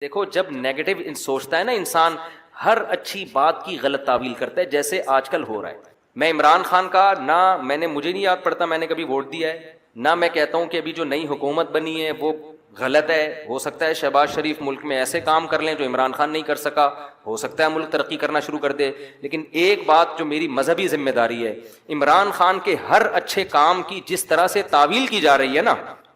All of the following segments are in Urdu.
دیکھو جب نیگیٹو سوچتا ہے نا انسان، ہر اچھی بات کی غلط تعویل کرتا ہے، جیسے آج کل ہو رہا ہے۔ میں عمران خان کا نہ مجھے نہیں یاد پڑتا میں نے کبھی ووٹ دیا ہے، نہ میں کہتا ہوں کہ ابھی جو نئی حکومت بنی ہے وہ غلط ہے۔ ہو سکتا ہے شہباز شریف ملک میں ایسے کام کر لیں جو عمران خان نہیں کر سکا، ہو سکتا ہے ملک ترقی کرنا شروع کر دے، لیکن ایک بات جو میری مذہبی ذمہ داری ہے، عمران خان کے ہر اچھے کام کی جس طرح سے تعویل کی جا رہی ہے نا،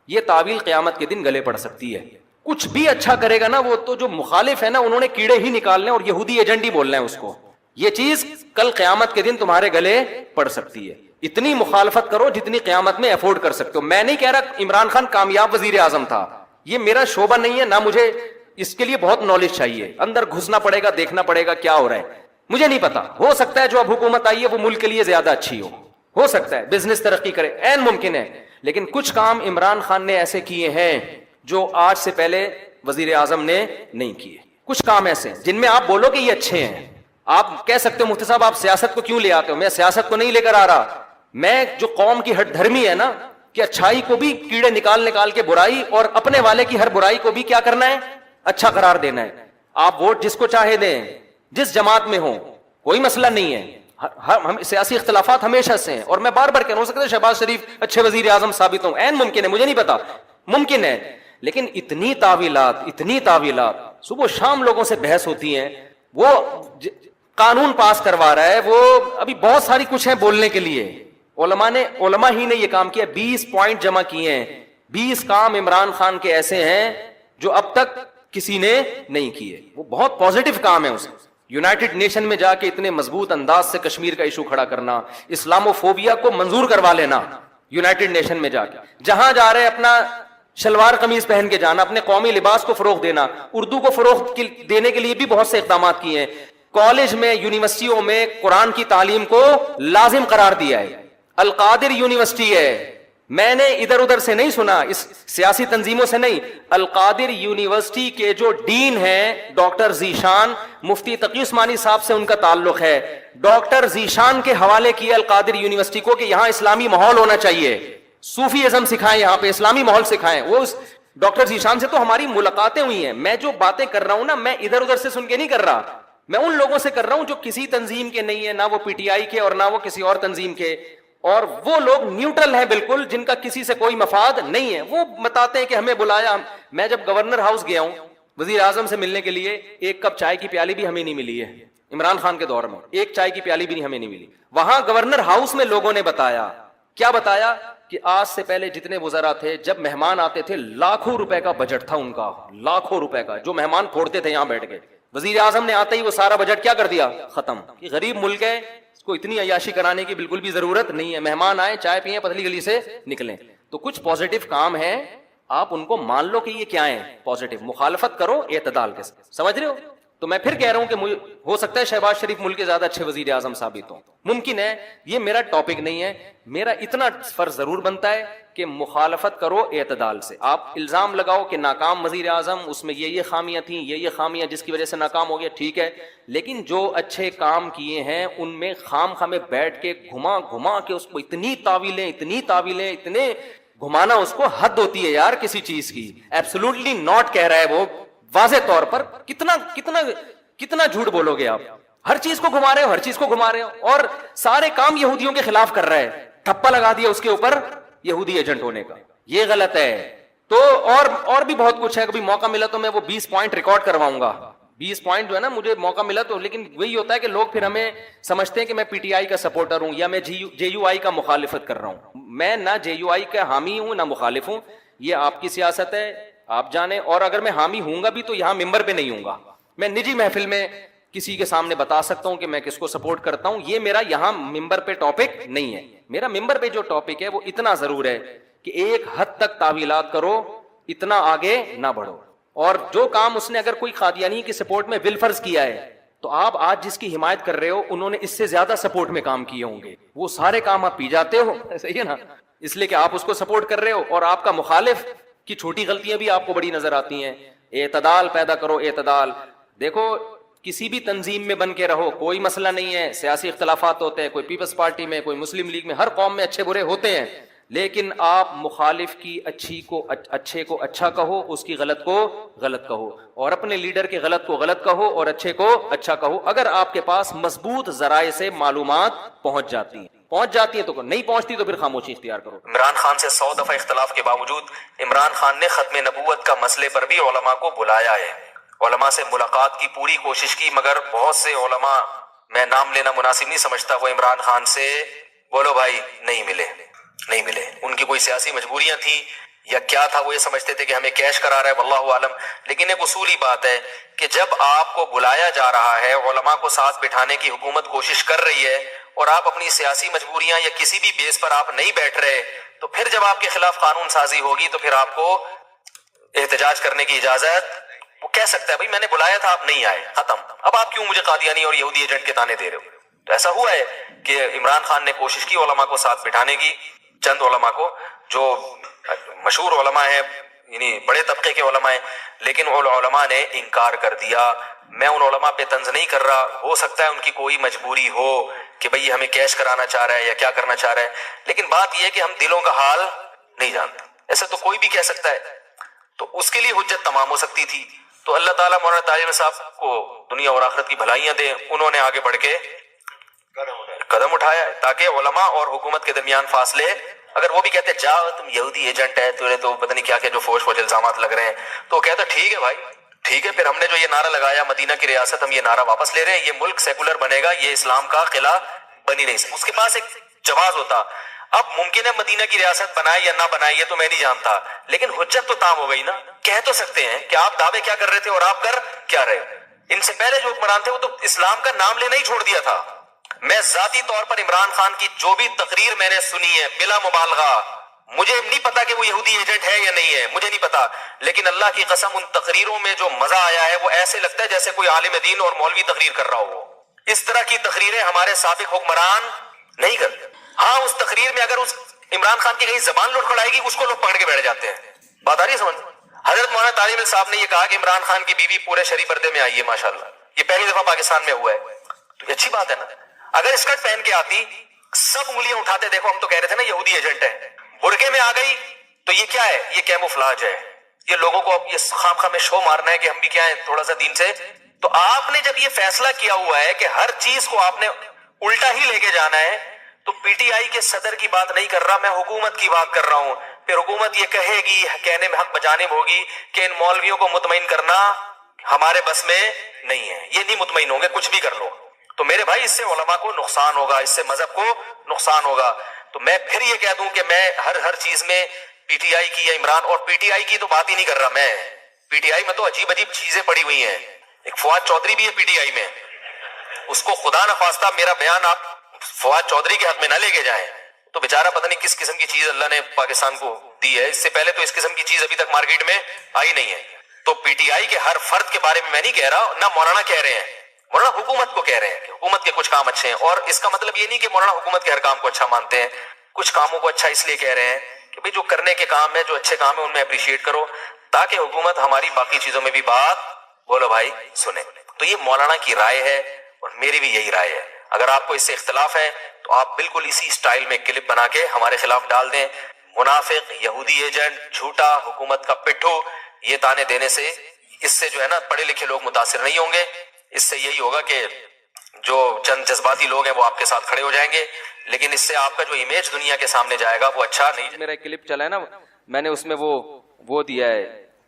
یہ تعویل قیامت کے دن گلے پڑ سکتی ہے۔ کچھ بھی اچھا کرے گا نا، وہ تو جو مخالف ہے نا انہوں نے کیڑے ہی نکالنے اور یہودی ایجنٹ ہی بولنا ہے اس کو، یہ چیز کل قیامت کے دن تمہارے گلے پڑ سکتی ہے۔ اتنی مخالفت کرو جتنی قیامت میں افورڈ کر سکتے ہو۔ میں نہیں کہہ رہا عمران خان کامیاب وزیر اعظم تھا، یہ میرا شعبہ نہیں ہے، نہ مجھے اس کے لیے بہت نالج چاہیے، اندر گھسنا پڑے گا، دیکھنا پڑے گا کیا ہو رہا ہے، مجھے نہیں پتا۔ ہو سکتا ہے جو اب حکومت آئی ہے وہ ملک کے لیے زیادہ اچھی ہو سکتا ہے بزنس ترقی کرے، عین ممکن ہے، لیکن کچھ کام عمران خان نے ایسے کیے ہیں جو آج سے پہلے وزیر اعظم نے نہیں کیے۔ کچھ کام ایسے ہیں جن میں آپ بولو کہ یہ اچھے ہیں۔ آپ کہہ سکتے ہو مفتی صاحب آپ سیاست کو کیوں لے آتے ہو؟ میں سیاست کو نہیں لے کر آ رہا، میں جو قوم کی ہٹ دھرمی ہے نا کہ اچھائی کو بھی کیڑے نکال کے برائی، اور اپنے والے کی ہر برائی کو بھی کیا کرنا ہے، اچھا قرار دینا ہے۔ آپ ووٹ جس کو چاہے دیں، جس جماعت میں ہوں، کوئی مسئلہ نہیں ہے، ہم سیاسی اختلافات ہمیشہ سے ہیں، اور میں بار بار کہہ رہا ہوں، ہو سکتا ہے شہباز شریف اچھے وزیر اعظم ثابت ہوں، عین ممکن ہے، مجھے نہیں پتا، ممکن ہے، لیکن اتنی تعویلات صبح و شام لوگوں سے بحث ہوتی ہیں۔ وہ قانون پاس کروا رہا ہے، وہ ابھی بہت ساری کچھ ہے بولنے کے لیے، علماء ہی نے یہ کام کیا، 20 پوائنٹ جمع کیے ہیں، 20 کام عمران خان کے ایسے ہیں جو اب تک کسی نے نہیں کیے، وہ بہت پازیٹو کام ہے۔ اس یونائٹڈ نیشن میں جا کے اتنے مضبوط انداز سے کشمیر کا ایشو کھڑا کرنا، اسلاموفوبیا کو منظور کروا لینا یونائٹڈ نیشن میں جا کے، جہاں جا رہے اپنا شلوار قمیض پہن کے جانا، اپنے قومی لباس کو فروغ دینا، اردو کو فروغ دینے کے لیے بھی بہت سے اقدامات کیے ہیں۔ کالج میں، یونیورسٹیوں میں قرآن کی تعلیم کو لازم قرار دیا ہے۔ القادر یونیورسٹی ہے، میں نے ادھر ادھر سے نہیں سنا، اس سیاسی تنظیموں سے نہیں، القادر یونیورسٹی کے جو ڈین ہیں ڈاکٹر ذیشان، مفتی تقی عثمانی صاحب سے ان کا تعلق ہے، ڈاکٹر ذیشان کے حوالے کیا القادر یونیورسٹی کو کہ یہاں اسلامی ماحول ہونا چاہیے، صوفی ازم سکھائیں، یہاں پہ اسلامی ماحول سکھائیں۔ وہ اس ڈاکٹر ذیشان سے تو ہماری ملاقاتیں ہوئی ہیں۔ میں جو باتیں کر رہا ہوں نا، میں ادھر ادھر سے سن کے نہیں کر رہا، میں ان لوگوں سے کر رہا ہوں جو کسی تنظیم کے نہیں ہے، نہ وہ پی ٹی آئی کے اور نہ وہ کسی اور تنظیم کے، اور وہ لوگ نیوٹرل ہیں بالکل، جن کا کسی سے کوئی مفاد نہیں ہے۔ وہ بتاتے ہیں کہ ہمیں بلایا، میں جب گورنر ہاؤس گیا ہوں وزیر اعظم سے ملنے کے لیے، ایک کپ چائے کی پیالی بھی ہمیں نہیں ملی ہے، عمران خان کے دور میں ایک چائے کی پیالی بھی ہمیں نہیں ملی۔ وہاں گورنر ہاؤس میں لوگوں نے بتایا، کیا بتایا، کہ آج سے پہلے جتنے وزراء تھے جب مہمان آتے تھے لاکھوں روپے کا بجٹ تھا ان کا، لاکھوں روپے کا جو مہمان پھوڑتے تھے یہاں بیٹھ کے، وزیر اعظم نے آتے ہی وہ سارا بجٹ کیا کر دیا، ختم۔ یہ غریب ملک ہے، اس کو اتنی عیاشی کرانے کی بالکل بھی ضرورت نہیں ہے، مہمان آئے چائے پیئیں پتلی گلی سے نکلیں۔ تو کچھ پازیٹو کام ہیں، آپ ان کو مان لو کہ یہ کیا ہیں، پازیٹو، مخالفت کرو اعتدال کے ساتھ، سمجھ رہے ہو؟ تو میں پھر کہہ رہا ہوں کہ مجھے ہو سکتا ہے شہباز شریف ملک کے زیادہ اچھے وزیر اعظم ثابت ہوں، ممکن ہے، یہ میرا ٹاپک نہیں ہے، میرا اتنا فرض ضرور بنتا ہے کہ مخالفت کرو اعتدال سے۔ آپ الزام لگاؤ کہ ناکام وزیر اعظم، اس میں یہ خامیاں تھیں، یہ خامیاں جس کی وجہ سے ناکام ہو گیا، ٹھیک ہے، لیکن جو اچھے کام کیے ہیں ان میں خام خامے بیٹھ کے گھما کے اس کو اتنی تعویلیں اتنے گھمانا، اس کو حد ہوتی ہے یار کسی چیز کی۔ ایبسولوٹلی ناٹ کہہ رہا ہے وہ واضح طور پر، کتنا جھوٹ بولو گے آپ، ہر چیز کو گھما رہے ہو، اور سارے کام یہودیوں کے خلاف کر رہا ہے، ٹھپا لگا دیا اس کے اوپر یہودی ایجنٹ ہونے کا، یہ غلط ہے۔ تو اور بھی بہت کچھ ہے، کبھی موقع ملا تو میں وہ 20 پوائنٹ ریکارڈ کرواؤں گا، 20 پوائنٹ جو ہے نا، مجھے موقع ملا تو، لیکن وہی ہوتا ہے کہ لوگ پھر ہمیں سمجھتے ہیں کہ میں پی ٹی آئی کا سپورٹر ہوں یا میں جے یو آئی کا مخالفت کر رہا ہوں۔ میں نہ جے یو آئی کا حامی ہوں نہ مخالف ہوں، یہ آپ کی سیاست ہے، آپ جانیں، اور اگر میں حامی ہوں گا بھی تو یہاں ممبر پہ نہیں ہوں گا، میں نجی محفل میں کسی کے سامنے بتا سکتا ہوں کہ میں کس کو سپورٹ کرتا ہوں، یہ میرا یہاں ممبر پہ ٹاپک نہیں ہے۔ میرا ممبر پہ جو ٹاپک ہے وہ اتنا ضرور ہے کہ ایک حد تک تعویلات کرو، اتنا آگے نہ بڑھو، اور جو کام اس نے اگر کوئی قادیانی کی سپورٹ میں بالفرض کیا ہے تو آپ آج جس کی حمایت کر رہے ہو انہوں نے اس سے زیادہ سپورٹ میں کام کیے ہوں گے، وہ سارے کام آپ پی جاتے ہو، صحیح ہے نا، اس لیے کہ آپ اس کو سپورٹ کر رہے ہو، اور آپ کا مخالف کی چھوٹی غلطیاں بھی آپ کو بڑی نظر آتی ہیں۔ اعتدال پیدا کرو، اعتدال۔ دیکھو کسی بھی تنظیم میں بن کے رہو، کوئی مسئلہ نہیں ہے، سیاسی اختلافات ہوتے ہیں، کوئی پیپلز پارٹی میں، کوئی مسلم لیگ میں، ہر قوم میں اچھے برے ہوتے ہیں، لیکن آپ مخالف کی اچھے کو اچھا کہو، اس کی غلط کو غلط کہو، اور اپنے لیڈر کے غلط کو غلط کہو اور اچھے کو اچھا کہو، اگر آپ کے پاس مضبوط ذرائع سے معلومات پہنچ جاتی ہیں تو نہیں پہنچتی تو پھر خاموشی اختیار کرو۔ عمران خان سے 100 دفعہ اختلاف کے باوجود عمران خان نے ختم نبوت کا مسئلے پر بھی علماء کو بلایا ہے، علماء سے ملاقات کی پوری کوشش کی، مگر بہت سے علماء، میں نام لینا مناسب نہیں سمجھتا، وہ عمران خان سے بولو بھائی نہیں ملے۔ ان کی کوئی سیاسی مجبوریاں تھیں یا کیا تھا، وہ یہ سمجھتے تھے کہ ہمیں کیش کرا رہا ہے، واللہ عالم۔ لیکن ایک اصولی بات ہے کہ جب آپ کو بلایا جا رہا ہے، علماء کو ساتھ بٹھانے کی حکومت کوشش کر رہی ہے، اور آپ اپنی سیاسی مجبوریاں یا کسی بھی بیس پر آپ نہیں بیٹھ رہے، تو پھر جب آپ کے خلاف قانون سازی ہوگی تو پھر آپ کو احتجاج کرنے کی اجازت، وہ کہہ سکتا ہے بھائی میں نے بلایا تھا آپ نہیں آئے، ختم، اب آپ کیوں مجھے قادیانی اور یہودی ایجنٹ کے تانے دے رہے ہو؟ تو ایسا ہوا ہے کہ عمران خان نے کوشش کی علماء کو ساتھ بٹھانے کی، چند علماء کو جو مشہور علماء ہیں، یعنی بڑے طبقے کے علماء ہیں، لیکن ان علماء نے انکار کر دیا۔ میں ان علماء پہ طنز نہیں کر رہا، ہو سکتا ہے ان کی کوئی مجبوری ہو کہ بھئی ہمیں کیش کرانا چاہ رہا ہے یا کیا کرنا چاہ رہا ہے، لیکن بات یہ ہے کہ ہم دلوں کا حال نہیں جانتے، ایسا تو کوئی بھی کہہ سکتا ہے، تو اس کے لیے حجت تمام ہو سکتی تھی۔ تو اللہ تعالیٰ مولانا طاہر صاحب کو دنیا اور آخرت کی بھلائیاں دے، انہوں نے آگے بڑھ کے قدم اٹھایا ہے تاکہ علماء اور حکومت کے درمیان فاصلے، اگر وہ بھی کہتے جاؤ تم یہودی ایجنٹ ہے، تمہیں تو پتہ نہیں کیا کیا جو فوج الزامات لگ رہے ہیں، تو وہ کہتا ٹھیک ہے بھائی ٹھیک ہے، پھر ہم نے جو یہ نعرہ لگایا مدینہ کی ریاست، ہم یہ نعرہ واپس لے رہے ہیں، یہ ملک سیکولر بنے گا، یہ اسلام کا قلعہ بنی نہیں سکتا۔ اس کے پاس ایک جواز ہوتا، اب ممکن ہے مدینہ کی ریاست بنائے یا نہ بنائے یہ تو میں نہیں جانتا، لیکن حجت تو تام ہو گئی نا، کہہ تو سکتے ہیں کہ آپ دعوے کیا کر رہے تھے اور آپ کر کیا رہے ہو۔ ان سے پہلے جو حکمران تھے وہ تو اسلام کا نام لینا ہی چھوڑ دیا تھا۔ میں ذاتی طور پر عمران خان کی جو بھی تقریر میں نے سنی ہے بلا مبالغہ، مجھے نہیں پتا کہ وہ یہودی ایجنٹ ہے یا نہیں ہے، مجھے نہیں پتا، لیکن اللہ کی قسم ان تقریروں میں جو مزہ آیا ہے وہ ایسے لگتا ہے جیسے کوئی عالم دین اور مولوی تقریر کر رہا ہو۔ اس طرح کی تقریریں ہمارے سابق حکمران نہیں کرتے۔ ہاں اس تقریر میں اگر اس عمران خان کی کہیں زبان لڑکھڑائے گی اس کو لوگ پکڑ کے بیٹھ جاتے ہیں، بات آ رہی ہے سمجھ؟ حضرت مولانا طارق صاحب نے یہ کہا کہ عمران خان کی بیوی پورے شرعی پردے میں آئی ہے، ماشاءاللہ یہ پہلی دفعہ پاکستان میں ہوا ہے، تو یہ اچھی بات ہے نا۔ اگر اسکرٹ پہن کے آتی سب انگلیاں اٹھاتے، دیکھو ہم تو کہہ رہے تھے نا یہودی ایجنٹ ہے، برقعے میں آ گئی تو یہ کیا ہے؟ یہ کیموفلاج ہے، یہ لوگوں کو اب یہ خام خواہ میں شو مارنا ہے کہ ہم بھی کیا ہیں تھوڑا سا دین سے۔ تو آپ نے جب یہ فیصلہ کیا ہوا ہے کہ ہر چیز کو آپ نے الٹا ہی لے کے جانا ہے، تو پی ٹی آئی کے صدر کی بات نہیں کر رہا میں، حکومت کی بات کر رہا ہوں۔ پھر حکومت یہ کہے گی، کہنے میں حق بجانب ہوگی کہ ان مولویوں کو مطمئن کرنا ہمارے بس میں نہیں ہے، یہ نہیں مطمئن ہوں گے کچھ بھی کر لو، تو میرے بھائی اس سے علماء کو نقصان ہوگا، اس سے مذہب کو نقصان ہوگا۔ تو میں پھر یہ کہہ دوں کہ میں ہر چیز میں پی ٹی آئی کی یا عمران، اور پی ٹی آئی کی تو بات ہی نہیں کر رہا میں، پی ٹی آئی میں تو عجیب چیزیں پڑی ہوئی ہیں، ایک فواد چودھری بھی ہے پی ٹی آئی میں، اس کو خدا نخواستہ میرا بیان آپ فواد چودھری کے حق میں نہ لے کے جائیں، تو بیچارہ پتہ نہیں کس قسم کی چیز اللہ نے پاکستان کو دی ہے، اس سے پہلے تو اس قسم کی چیز ابھی تک مارکیٹ میں آئی نہیں ہے۔ تو پی ٹی آئی کے ہر فرد کے بارے میں نہیں کہہ رہا، نہ مولانا کہہ رہے ہیں، مولانا حکومت کو کہہ رہے ہیں کہ حکومت کے کچھ کام اچھے ہیں، اور اس کا مطلب یہ نہیں کہ مولانا حکومت کے ہر کام کو اچھا مانتے ہیں، کچھ کاموں کو اچھا اس لیے کہہ رہے ہیں کہ بھئی جو کرنے کے کام ہے، جو اچھے کام ہے ان میں اپریشیٹ کرو، تاکہ حکومت ہماری باقی چیزوں میں بھی بات بولو بھائی سنیں۔ تو یہ مولانا کی رائے ہے اور میری بھی یہی رائے ہے۔ اگر آپ کو اس سے اختلاف ہے تو آپ بالکل اسی سٹائل میں کلپ بنا کے ہمارے خلاف ڈال دیں، منافق، یہودی ایجنٹ، جھوٹا، حکومت کا پٹھو، یہ تانے دینے سے اس سے جو ہے نا پڑھے لکھے لوگ متاثر نہیں ہوں گے، اس سے یہی ہوگا کہ جو چند جذباتی لوگ ہیں وہ آپ کے ساتھ کھڑے ہو جائیں گے، لیکن اس سے آپ کا جو امیج دنیا کے سامنے جائے گا وہ اچھا نہیں۔ میرا ایک کلپ چلا ہے نا، میں نے اس میں وہ دیا ہے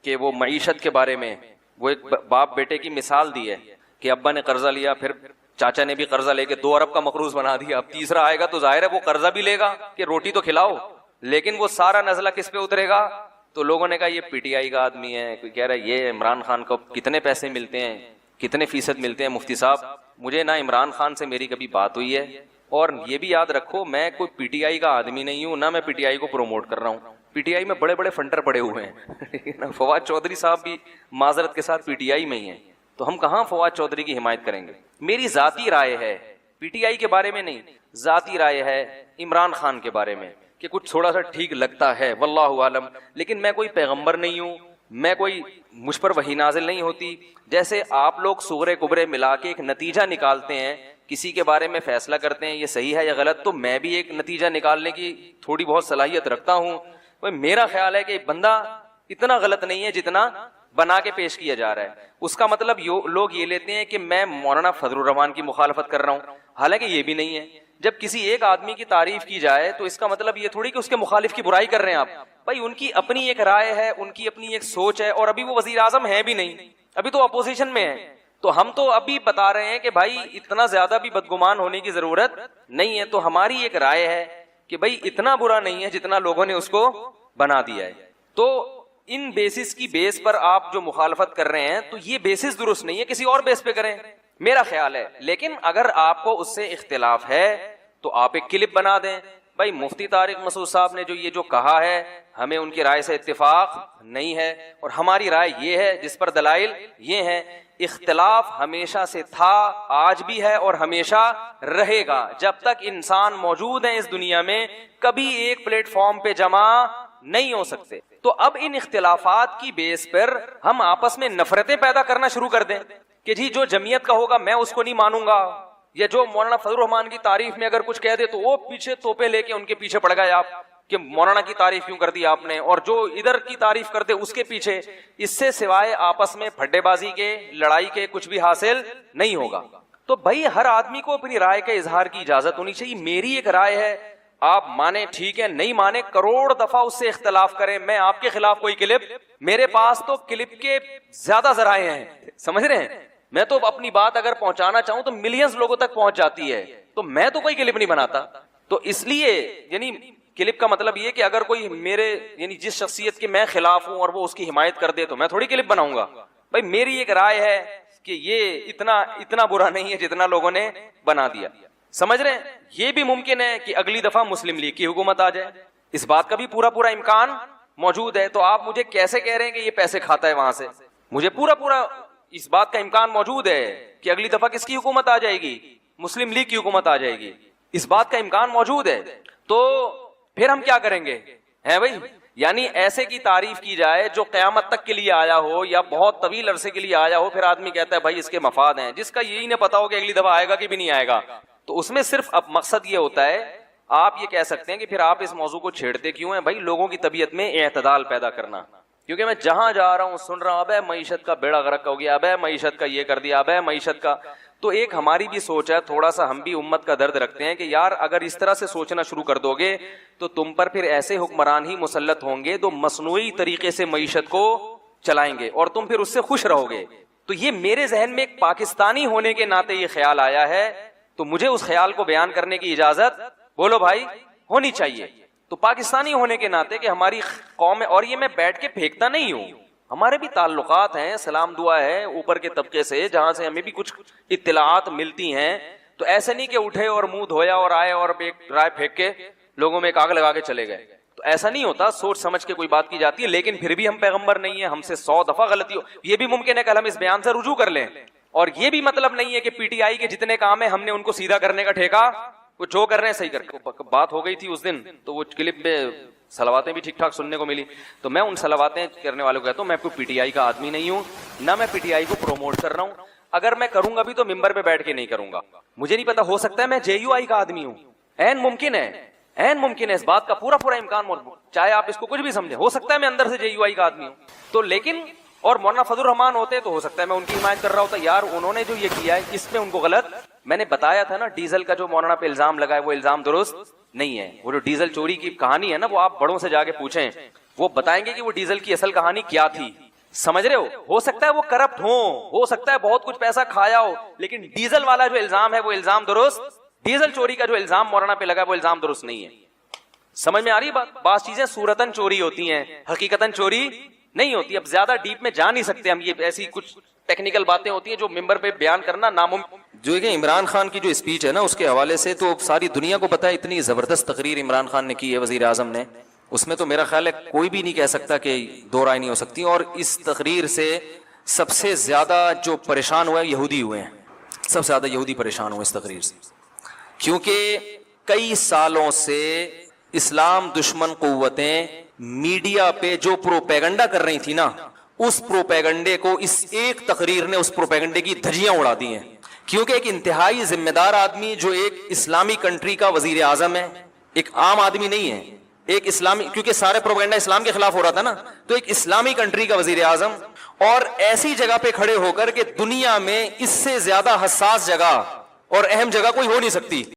کہ وہ معیشت کے بارے میں وہ ایک باپ بیٹے کی مثال دی ہے کہ ابا نے قرضہ لیا، پھر چاچا نے بھی قرضہ لے کے 2 ارب کا مقروض بنا دیا، اب تیسرا آئے گا تو ظاہر ہے وہ قرضہ بھی لے گا کہ روٹی تو کھلاؤ، لیکن وہ سارا نزلہ کس پہ اترے گا؟ تو لوگوں نے کہا یہ پی ٹی آئی کا آدمی ہے، کوئی کہہ رہا ہے یہ عمران خان کو کتنے پیسے ملتے ہیں، کتنے فیصد ملتے ہیں۔ مفتی صاحب مجھے نہ عمران خان سے میری کبھی بات ہوئی ہے، اور یہ بھی یاد رکھو میں کوئی پی ٹی آئی کا آدمی نہیں ہوں، نہ میں پی ٹی آئی کو پروموٹ کر رہا ہوں۔ پی ٹی آئی میں بڑے بڑے فنڈر پڑے ہوئے ہیں فواد چودھری صاحب بھی معذرت کے ساتھ پی ٹی آئی میں ہی ہیں، تو ہم کہاں فواد چودھری کی حمایت کریں گے؟ میری ذاتی رائے ہے، پی ٹی آئی کے بارے میں نہیں، ذاتی رائے ہے عمران خان کے بارے میں کہ کچھ تھوڑا سا ٹھیک لگتا ہے، واللہ عالم، لیکن میں کوئی پیغمبر نہیں ہوں، میں کوئی مجھ پر وحی نازل نہیں ہوتی۔ جیسے آپ لوگ صغرے کبرے ملا کے ایک نتیجہ نکالتے ہیں کسی کے بارے میں فیصلہ کرتے ہیں یہ صحیح ہے یا غلط, تو میں بھی ایک نتیجہ نکالنے کی تھوڑی بہت صلاحیت رکھتا ہوں. میرا خیال ہے کہ بندہ اتنا غلط نہیں ہے جتنا بنا کے پیش کیا جا رہا ہے. اس کا مطلب لوگ یہ لیتے ہیں کہ میں مولانا فضل الرحمان کی مخالفت کر رہا ہوں, حالانکہ یہ بھی نہیں ہے. جب کسی ایک آدمی کی تعریف کی جائے تو اس کا مطلب یہ تھوڑی کہ اس کے مخالف کی برائی کر رہے ہیں آپ. بھائی ان کی اپنی ایک رائے ہے, ان کی اپنی ایک سوچ ہے, اور ابھی وہ وزیر اعظم ہے بھی نہیں, ابھی تو اپوزیشن میں ہے. تو ہم تو ابھی بتا رہے ہیں کہ بھائی اتنا زیادہ بھی بدگمان ہونے کی ضرورت نہیں ہے. تو ہماری ایک رائے ہے کہ بھائی اتنا برا نہیں ہے جتنا لوگوں نے اس کو بنا دیا ہے. تو ان بیسس کی بیس پر آپ جو مخالفت کر رہے ہیں تو یہ بیسس درست نہیں ہے, کسی اور بیس پہ کریں, میرا خیال ہے. لیکن اگر آپ کو اس سے اختلاف ہے تو آپ ایک کلپ بنا دیں, بھائی مفتی طارق مسعود صاحب نے جو یہ جو کہا ہے ہمیں ان کی رائے سے اتفاق نہیں ہے, اور ہماری رائے یہ ہے جس پر دلائل یہ ہیں. اختلاف ہمیشہ سے تھا, آج بھی ہے اور ہمیشہ رہے گا. جب تک انسان موجود ہیں اس دنیا میں کبھی ایک پلیٹ فارم پہ جمع نہیں ہو سکتے. تو اب ان اختلافات کی بیس پر ہم آپس میں نفرتیں پیدا کرنا شروع کر دیں کہ جی جو جمعیت کا ہوگا میں اس کو نہیں مانوں گا, یا جو مولانا فضل الرحمان کی تعریف میں اگر کچھ کہہ دے تو وہ پیچھے توپے لے کے ان کے پیچھے پڑ گئے آپ کہ مولانا کی تعریف کیوں کر دی آپ نے, اور جو ادھر کی تعریف کرتے اس کے پیچھے. اس سے سوائے آپس میں پھڈے بازی کے, لڑائی کے کچھ بھی حاصل نہیں ہوگا. تو بھائی ہر آدمی کو اپنی رائے کے اظہار کی اجازت ہونی چاہیے. میری ایک رائے ہے, آپ مانے ٹھیک ہے, نہیں مانے کروڑ دفعہ اس سے اختلاف کریں. میں آپ کے خلاف کوئی کلپ, میرے پاس تو کلپ کے زیادہ ذرائع ہیں, سمجھ رہے ہیں. میں تو اپنی بات اگر پہنچانا چاہوں تو ملینز لوگوں تک پہنچ جاتی ہے, تو میں تو کوئی کلپ نہیں بناتا. تو اس لیے یعنی کلپ کا مطلب یہ کہ اگر کوئی میرے یعنی جس شخصیت کے میں خلاف ہوں اور وہ اس کی حمایت کر دے تو میں تھوڑی کلپ بناؤں گا. بھائی میری ایک رائے ہے کہ یہ اتنا برا نہیں ہے جتنا لوگوں نے بنا دیا. سمجھ رہے ہیں. یہ بھی ممکن ہے کہ اگلی دفعہ مسلم لیگ کی حکومت آ جائے, اس بات کا بھی پورا امکان موجود ہے. تو آپ مجھے کیسے کہہ رہے ہیں کہ یہ پیسے کھاتا ہے وہاں سے؟ مجھے پورا اس بات کا امکان موجود ہے کہ اگلی دفعہ کس کی حکومت آ جائے گی, مسلم لیگ کی حکومت آ جائے گی. اس بات کا امکان موجود ہے. تو پھر ہم کیا کریں گے ہیں بھائی؟ یعنی ایسے کی تعریف کی جائے جو قیامت تک کے لیے آیا ہو یا بہت طویل عرصے کے لیے آیا ہو, پھر آدمی کہتا ہے بھائی اس کے مفاد ہیں, جس کا یہی نہ پتا ہو کہ اگلی دفعہ آئے گا کہ بھی نہیں آئے گا. تو اس میں صرف اب مقصد یہ ہوتا ہے, آپ یہ کہہ سکتے ہیں کہ پھر آپ اس موضوع کو چھیڑتے کیوں ہیں؟ بھائی لوگوں کی طبیعت میں اعتدال پیدا کرنا. کیونکہ میں جہاں جا رہا ہوں سن رہا ہوں ابے معیشت کا بیڑا غرق ہو گیا, ابے معیشت کا یہ کر دیا, ابے معیشت کا. تو ایک ہماری بھی سوچ ہے, تھوڑا سا ہم بھی امت کا درد رکھتے ہیں کہ یار اگر اس طرح سے سوچنا شروع کر دو گے تو تم پر پھر ایسے حکمران ہی مسلط ہوں گے جو مصنوعی طریقے سے معیشت کو چلائیں گے اور تم پھر اس سے خوش رہو گے. تو یہ میرے ذہن میں ایک پاکستانی ہونے کے ناطے یہ خیال آیا ہے, تو مجھے اس خیال کو بیان کرنے کی اجازت بولو بھائی ہونی چاہیے. تو پاکستانی ہونے کے ناطے کہ ہماری قوم ہے, اور یہ میں بیٹھ کے پھینکتا نہیں ہوں, ہمارے بھی تعلقات ہیں, سلام دعا ہے اوپر کے طبقے سے جہاں سے ہمیں بھی کچھ اطلاعات ملتی ہیں. تو ایسے نہیں کہ اٹھے اور منہ دھویا اور آئے اور ایک رائے پھینک کے لوگوں میں ایک آگ لگا کے چلے گئے. تو ایسا نہیں ہوتا, سوچ سمجھ کے کوئی بات کی جاتی ہے. لیکن پھر بھی ہم پیغمبر نہیں ہیں, ہم سے 100 دفعہ غلطی ہو. یہ بھی ممکن ہے کہ ہم اس بیان سے رجوع کر لیں, اور یہ بھی مطلب نہیں ہے کہ پی ٹی آئی کے جتنے کام ہیں ہم نے ان کو سیدھا کرنے کا ٹھیکہ, وہ جو کر رہے ہیں صحیح کر. بات ہو گئی تھی اس دن تو وہ کلپ میں صلواتیں بھی ٹھیک ٹھاک سننے کو ملی, تو میں ان صلواتیں کرنے والوں کو کہتا ہوں میں کوئی پی ٹی آئی کا آدمی نہیں ہوں, نہ میں پی ٹی آئی کو پروموٹ کر رہا ہوں. اگر میں کروں گا بھی تو ممبر پہ بیٹھ کے نہیں کروں گا. مجھے نہیں پتا, ہو سکتا ہے میں جے یو آئی کا آدمی ہوں, عین ممکن ہے, اس بات کا پورا امکان موجود, چاہے آپ اس کو کچھ بھی سمجھیں, ہو سکتا ہے میں اندر سے جے یو آئی کا آدمی ہوں. تو لیکن اور مولانا فضل الرحمان ہوتے تو ہو سکتا ہے میں ان کی حمایت کر رہا ہوتا, یار انہوں نے جو یہ کیا ہے اس میں ان کو غلط. میں نے بتایا تھا نا ڈیزل کا جو مولانا پہ الزام لگا ہے وہ الزام درست نہیں ہے. وہ جو ڈیزل چوری کی کہانی ہے نا, وہ آپ بڑوں سے جا کے پوچھیں, وہ بتائیں گے کہ وہ ڈیزل کی اصل کہانی کیا تھی. سمجھ رہے ہو سکتا ہے وہ کرپٹ ہو سکتا ہے بہت کچھ پیسہ کھایا ہو, لیکن ڈیزل والا جو الزام ہے وہ الزام درست, ڈیزل چوری کا جو الزام مولانا پہ لگا ہے وہ الزام درست نہیں ہے. سمجھ میں آ رہی بات؟ بعض چیزیں صورتاً چوری ہوتی ہیں, حقیقتاً چوری نہیں ہوتی. اب زیادہ ڈیپ میں جا نہیں سکتے ہم, یہ ایسی کچھ ٹیکنیکل باتیں ہوتی ہیں جو ممبر پہ بیان کرنا ناممکن. جو کہ عمران خان کی جو اسپیچ ہے نا اس کے حوالے سے تو ساری دنیا کو پتا ہے, اتنی زبردست تقریر عمران خان نے کی ہے وزیر اعظم نے, اس میں تو میرا خیال ہے کوئی بھی نہیں کہہ سکتا کہ دو رائے نہیں ہو سکتی. اور اس تقریر سے سب سے زیادہ جو پریشان ہوئے یہودی ہوئے ہیں, سب سے زیادہ یہودی پریشان ہوئے اس تقریر سے, کیونکہ کئی سالوں سے اسلام دشمن قوتیں میڈیا پہ جو پروپیگنڈا کر رہی تھی نا, اس پروپیگنڈے کو اس ایک تقریر نے اس پروپیگنڈے کی دھجیاں اڑا دی ہیں کیونکہ ایک انتہائی ذمہ دار آدمی جو ایک اسلامی کنٹری کا وزیر اعظم ہے، ایک عام آدمی نہیں ہے، ایک اسلامی، کیونکہ سارے پروپیگنڈا اسلام کے خلاف ہو رہا تھا نا، تو ایک اسلامی کنٹری کا وزیر اعظم، اور ایسی جگہ پہ کھڑے ہو کر کہ دنیا میں اس سے زیادہ حساس جگہ اور اہم جگہ کوئی ہو نہیں سکتی،